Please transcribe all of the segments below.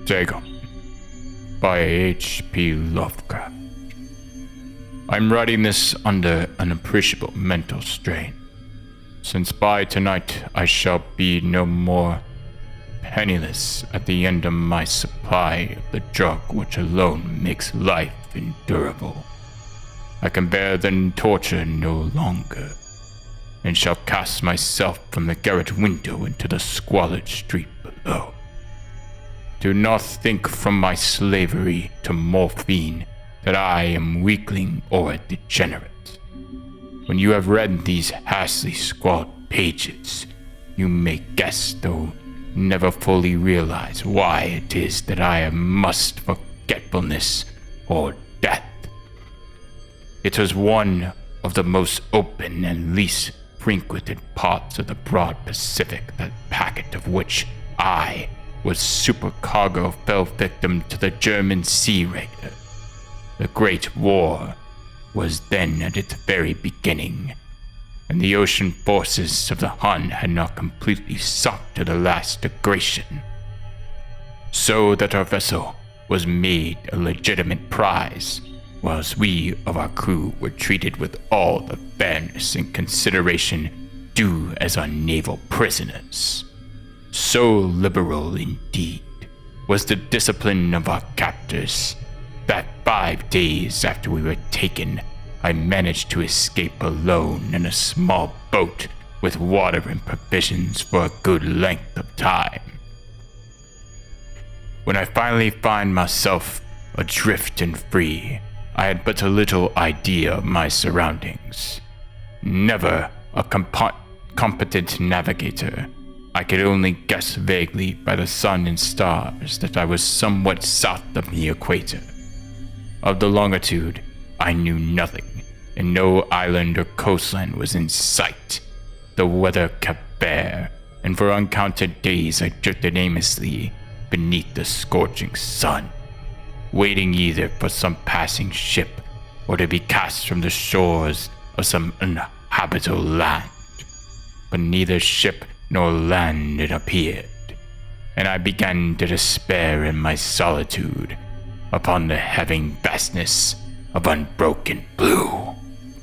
Dagon by H.P. Lovecraft. I'm writing this under an appreciable mental strain, since by tonight I shall be no more penniless at the end of my supply of the drug which alone makes life endurable. I can bear the torture no longer, and shall cast myself from the garret window into the squalid street below. Do not think from my slavery to morphine that I am weakling or a degenerate. When you have read these hastily scrawled pages, you may guess, though never fully realize, why it is that I am must forgetfulness or death. It was one of the most open and least frequented parts of the broad Pacific, that packet of which I was supercargo fell victim to the German sea raider. The Great War was then at its very beginning, and the ocean forces of the Hun had not completely sunk to the last degradation, so that our vessel was made a legitimate prize, whilst we of our crew were treated with all the fairness and consideration due as our naval prisoners. So liberal, indeed, was the discipline of our captors, that 5 days after we were taken, I managed to escape alone in a small boat with water and provisions for a good length of time. When I finally find myself adrift and free, I had but a little idea of my surroundings. Never a competent navigator, I could only guess vaguely by the sun and stars that I was somewhat south of the equator. Of the longitude, I knew nothing, and no island or coastline was in sight. The weather kept fair, and for uncounted days I drifted aimlessly beneath the scorching sun, waiting either for some passing ship or to be cast from the shores of some uninhabitable land. But neither ship nor land it appeared, and I began to despair in my solitude upon the heaving vastness of unbroken blue.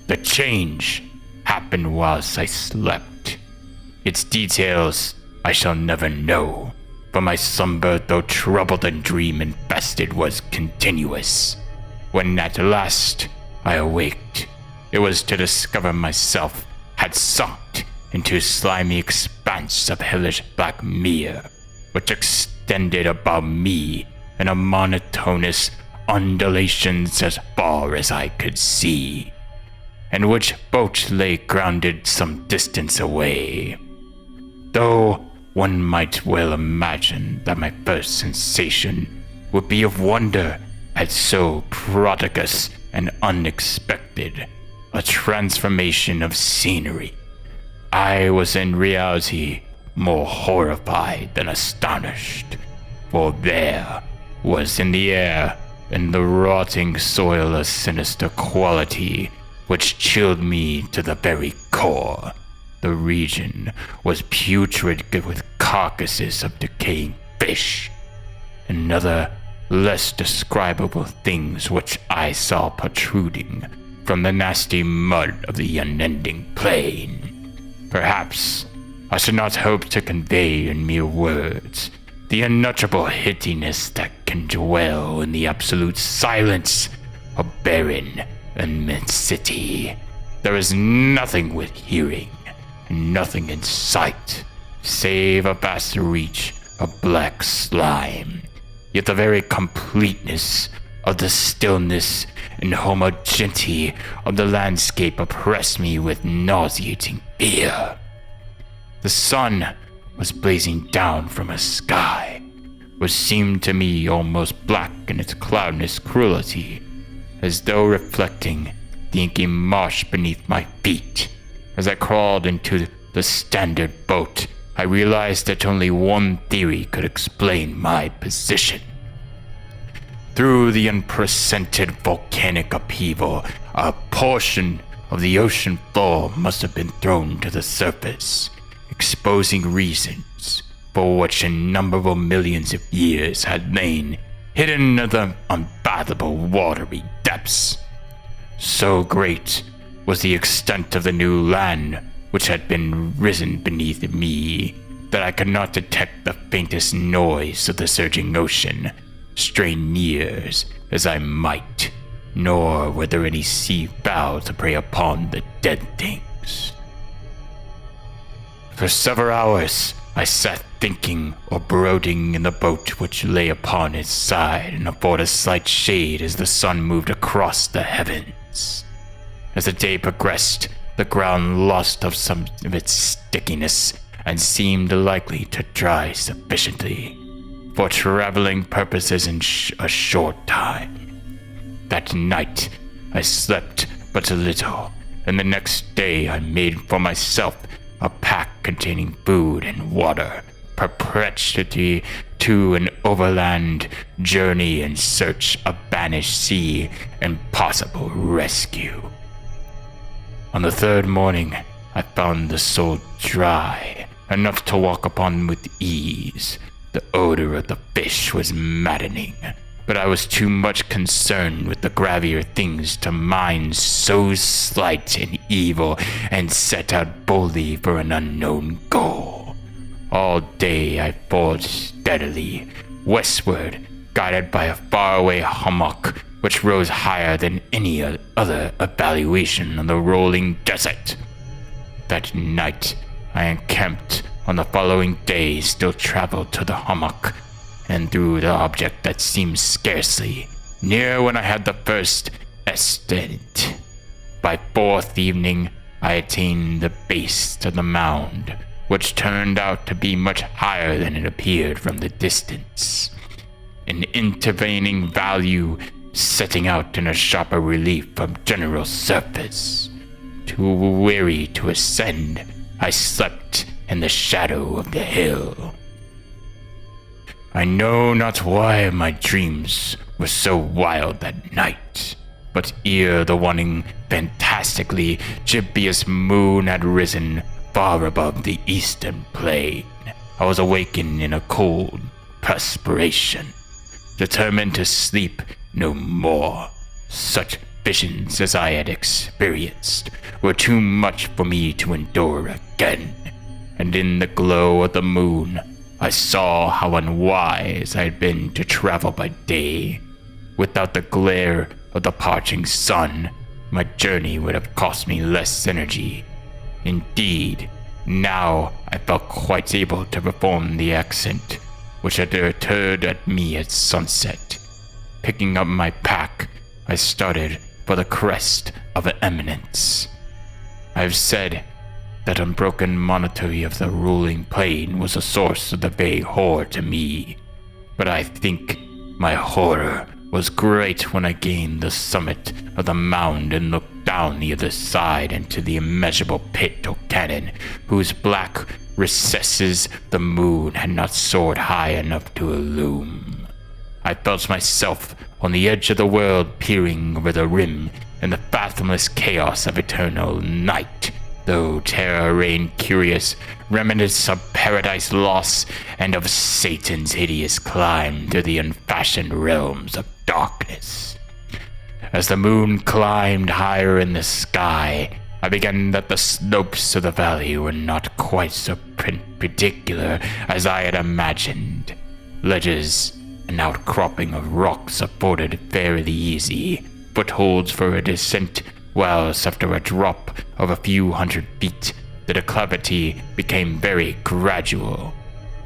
The change happened whilst I slept. Its details I shall never know, for my slumber, though troubled and dream-infested, was continuous. When at last I awaked, it was to discover myself had sunk into a slimy expanse of hellish black mere, which extended above me in a monotonous undulations as far as I could see, and which boat lay grounded some distance away. Though one might well imagine that my first sensation would be of wonder at so prodigious and unexpected a transformation of scenery, I was in reality more horrified than astonished, for there was in the air and the rotting soil a sinister quality which chilled me to the very core. The region was putrid with carcasses of decaying fish and other less describable things which I saw protruding from the nasty mud of the unending plain. Perhaps I should not hope to convey in mere words the unutterable hideousness that can dwell in the absolute silence of barren immensity. There is nothing with hearing, and nothing in sight, save a vast reach of black slime. Yet the very completeness of the stillness and homogeneity of the landscape oppressed me with nauseating fear. The sun was blazing down from a sky which seemed to me almost black in its cloudless cruelty, as though reflecting the inky marsh beneath my feet. As I crawled into the standard boat, I realized that only one theory could explain my position. Through the unprecedented volcanic upheaval, a portion of the ocean floor must have been thrown to the surface, exposing regions for which innumerable millions of years had lain hidden in the unfathomable watery depths. So great was the extent of the new land which had been risen beneath me that I could not detect the faintest noise of the surging ocean, strain ears as I might, nor were there any sea fowl to prey upon the dead things. For several hours I sat thinking or brooding in the boat which lay upon its side and afforded a slight shade as the sun moved across the heavens. As the day progressed, the ground lost of some of its stickiness and seemed likely to dry sufficiently for traveling purposes in a short time. That night I slept but a little, and the next day I made for myself a pack containing food and water, preparatory to an overland journey in search of banished sea and possible rescue. On the third morning, I found the soil dry, enough to walk upon with ease. The odor of the fish was maddening, but I was too much concerned with the gravier things to mind so slight and evil, and set out boldly for an unknown goal. All day I forged steadily westward, guided by a faraway hummock which rose higher than any other evaluation on the rolling desert. That night I encamped. On the following day still traveled to the hummock, and through the object that seemed scarcely near when I had the first estimate. By fourth evening I attained the base of the mound, which turned out to be much higher than it appeared from the distance. An intervening value setting out in a sharper relief from general surface. Too weary to ascend, I slept in the shadow of the hill. I know not why my dreams were so wild that night, but ere the waning, fantastically gibbous moon had risen far above the eastern plain, I was awakened in a cold perspiration, determined to sleep no more. Such visions as I had experienced were too much for me to endure again, and in the glow of the moon I saw how unwise I had been to travel by day. Without the glare of the parching sun, my journey would have cost me less energy. Indeed, now I felt quite able to perform the ascent which had deterred at me at sunset. Picking up my pack, I started for the crest of an eminence. I have said that unbroken monotony of the rolling plain was the source of the vague horror to me, but I think my horror was great when I gained the summit of the mound and looked down the other side into the immeasurable pit or cannon whose black recesses the moon had not soared high enough to illume. I felt myself on the edge of the world, peering over the rim in the fathomless chaos of eternal night, though terror reigned curious remnants of paradise lost and of Satan's hideous climb through the unfashioned realms of darkness. As the moon climbed higher in the sky, I began that the slopes of the valley were not quite so perpendicular as I had imagined. Ledges and outcropping of rocks afforded fairly easy footholds for a descent, whilst after a drop of a few hundred feet, the declivity became very gradual.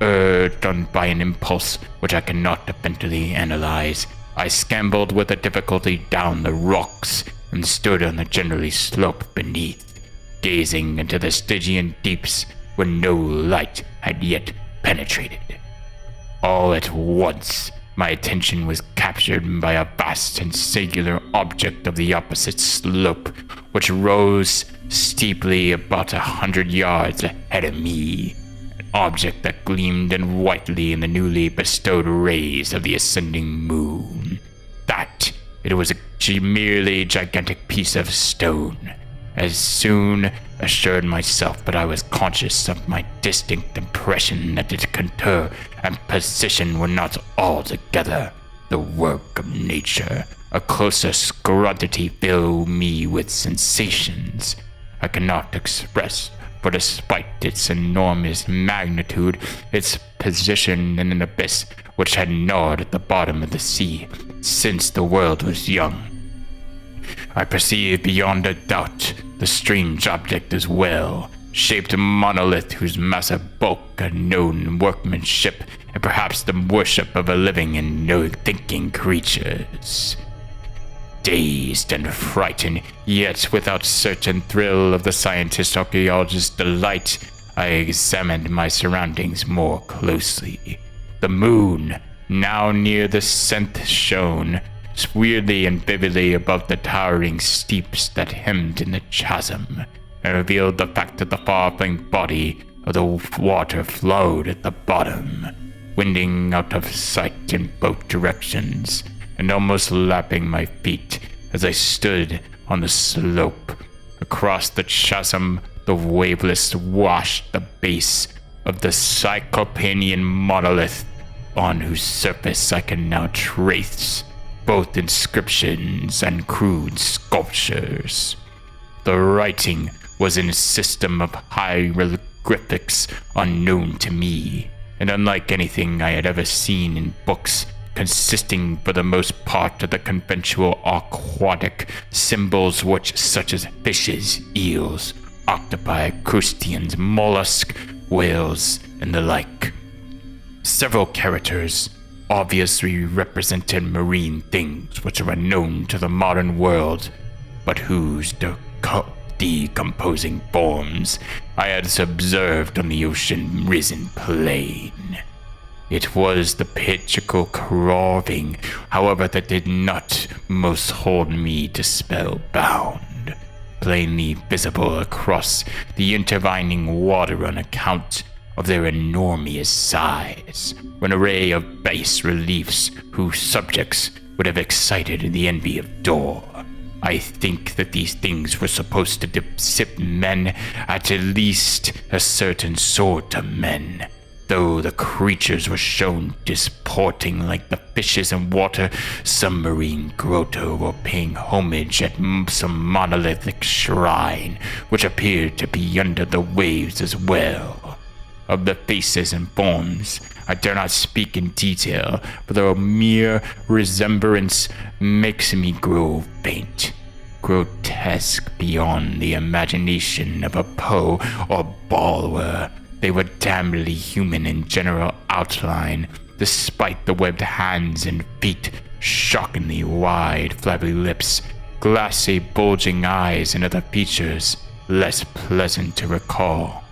Urged on by an impulse which I cannot definitively analyze, I scrambled with a difficulty down the rocks and stood on the generally slope beneath, gazing into the Stygian deeps where no light had yet penetrated. All at once, my attention was captured by a vast and singular object of the opposite slope, which rose steeply about 100 yards ahead of me, an object that gleamed in whitely in the newly bestowed rays of the ascending moon. That it was a merely gigantic piece of stone, as soon assured myself, but I was conscious of my distinct impression that its contour and position were not altogether the work of nature. A closer scrutiny filled me with sensations I cannot express, for despite its enormous magnitude, its position in an abyss which had gnawed at the bottom of the sea since the world was young, I perceived beyond a doubt the strange object as well, shaped monolith whose massive bulk, unknown workmanship, and perhaps the worship of a living and no thinking creatures. Dazed and frightened, yet without certain thrill of the scientist-archaeologist's delight, I examined my surroundings more closely. The moon, now near the 10th, shone weirdly and vividly above the towering steeps that hemmed in the chasm, and revealed the fact that the far-flung body of the water flowed at the bottom, winding out of sight in both directions, and almost lapping my feet as I stood on the slope. Across the chasm, the wavelets washed the base of the Cyclopean monolith, on whose surface I can now trace both inscriptions and crude sculptures. The writing was in a system of hieroglyphics unknown to me, and unlike anything I had ever seen in books, consisting for the most part of the conventional aquatic symbols such as fishes, eels, octopi, crustaceans, mollusks, whales, and the like. Several characters obviously represented marine things which are unknown to the modern world, but whose decomposing forms I had observed on the ocean-risen plain. It was the pictorial carving, however, that did not most hold me to spellbound, plainly visible across the intervening water on account of their enormous size, an array of bas reliefs whose subjects would have excited the envy of Dor. I think that these things were supposed to depict men, at least a certain sort of men, though the creatures were shown disporting like the fishes in water, some marine grotto, or paying homage at some monolithic shrine, which appeared to be under the waves as well. Of the faces and forms, I dare not speak in detail, for their mere resemblance makes me grow faint, grotesque beyond the imagination of a Poe or Bulwer. They were damnably human in general outline, despite the webbed hands and feet, shockingly wide, flabby lips, glassy, bulging eyes, and other features less pleasant to recall.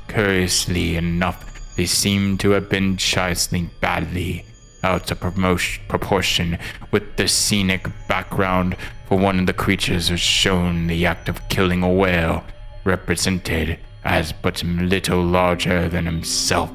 Curiously enough, they seem to have been chiseling badly out of proportion with the scenic background, for one of the creatures was shown the act of killing a whale, represented as but little larger than himself.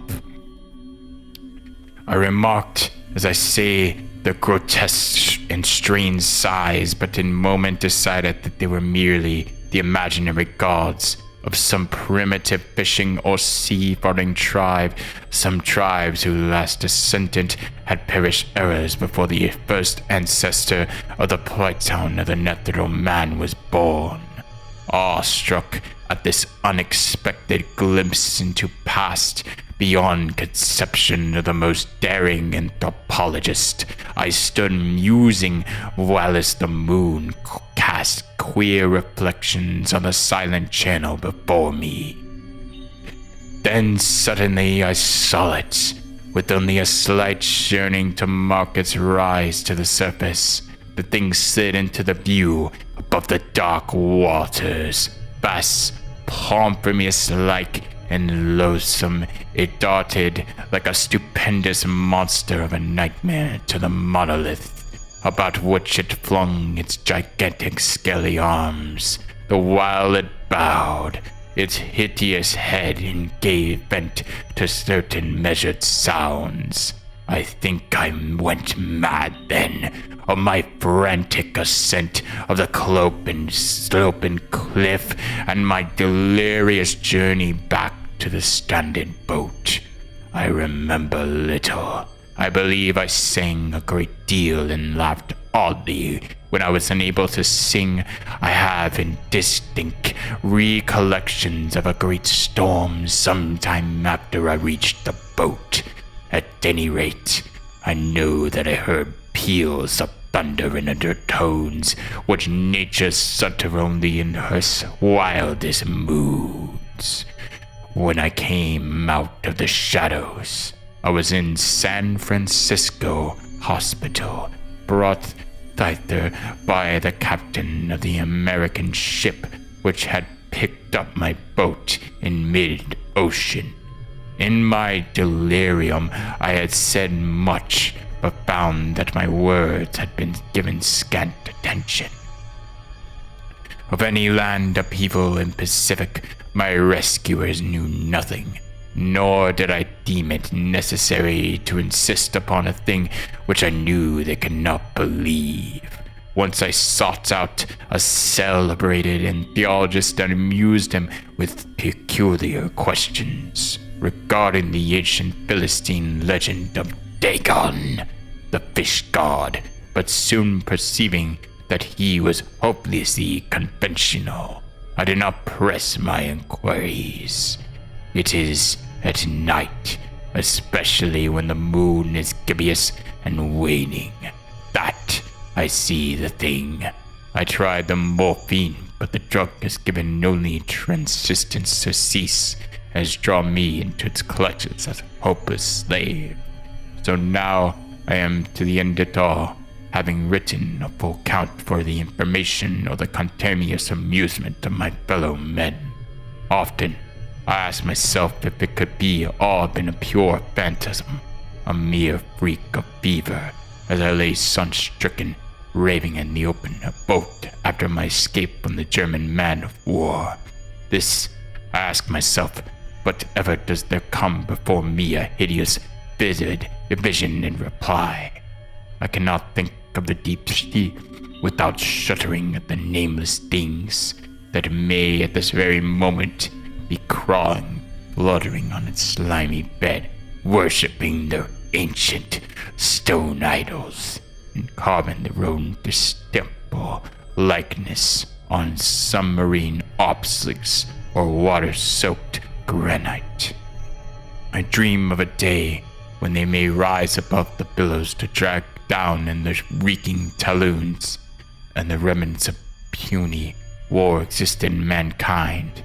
I remarked, as I say, the grotesque and strange size, but in a moment decided that they were merely the imaginary gods of some primitive fishing or sea-faring tribe, some tribes whose last descendant had perished eras before the first ancestor of the Python of the Netheril man was born. Awestruck at this unexpected glimpse into past beyond conception of the most daring anthropologist, I stood musing whilst the moon cast queer reflections on the silent channel before me. Then suddenly I saw it, with only a slight churning to mark its rise to the surface. The thing slid into the view above the dark waters. Vast, Pomphremus-like and loathsome, it darted like a stupendous monster of a nightmare to the monolith, about which it flung its gigantic scaly arms, the while it bowed its hideous head and gave vent to certain measured sounds. I think I went mad then, on my frantic ascent of the sloping cliff and my delirious journey back to the standing boat. I remember little. I believe I sang a great deal and laughed oddly. When I was unable to sing, I have indistinct recollections of a great storm sometime after I reached the boat. At any rate, I know that I heard peals of thunder in undertones, which nature utters only in her wildest moods. When I came out of the shadows, I was in San Francisco Hospital, brought thither by the captain of the American ship which had picked up my boat in mid-ocean. In my delirium, I had said much, but found that my words had been given scant attention. Of any land upheaval in Pacific, my rescuers knew nothing, nor did I deem it necessary to insist upon a thing which I knew they could not believe. Once I sought out a celebrated entheologist and amused him with peculiar questions regarding the ancient Philistine legend of Dagon, the fish god, but soon perceiving that he was hopelessly conventional, I did not press my inquiries. It is at night, especially when the moon is gibbous and waning, that I see the thing. I tried the morphine, but the drug has given only transistence surcease, has drawn me into its clutches as a hopeless slave. So now I am to the end of it all, having written a full count for the information or the contagious amusement of my fellow men. Often I ask myself if it could be all been a pure phantasm, a mere freak of fever, as I lay sun-stricken, raving in the open boat after my escape from the German man of war. This, I ask myself, but ever does there come before me a hideous, vivid vision in reply. I cannot think of the deep sea without shuddering at the nameless things that may at this very moment be crawling, fluttering on its slimy bed, worshipping their ancient stone idols, and carving their own distemper likeness on submarine obelisk or water-soaked granite. I dream of a day when they may rise above the billows to drag down in their reeking talons, and the remnants of puny war exist in mankind.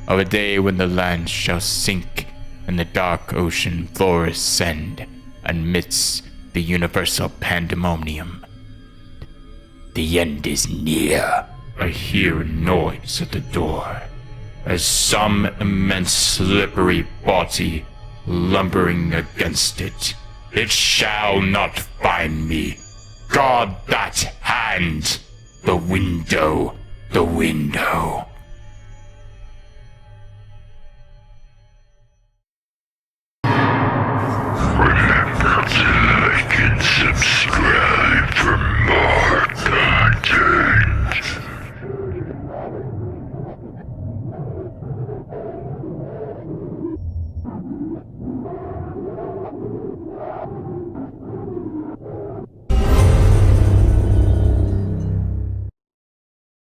Of a day when the land shall sink and the dark ocean floor ascend amidst the universal pandemonium. The end is near. I hear a noise at the door, as some immense slippery body lumbering against it. It shall not find me. Guard that hand! The window! The window!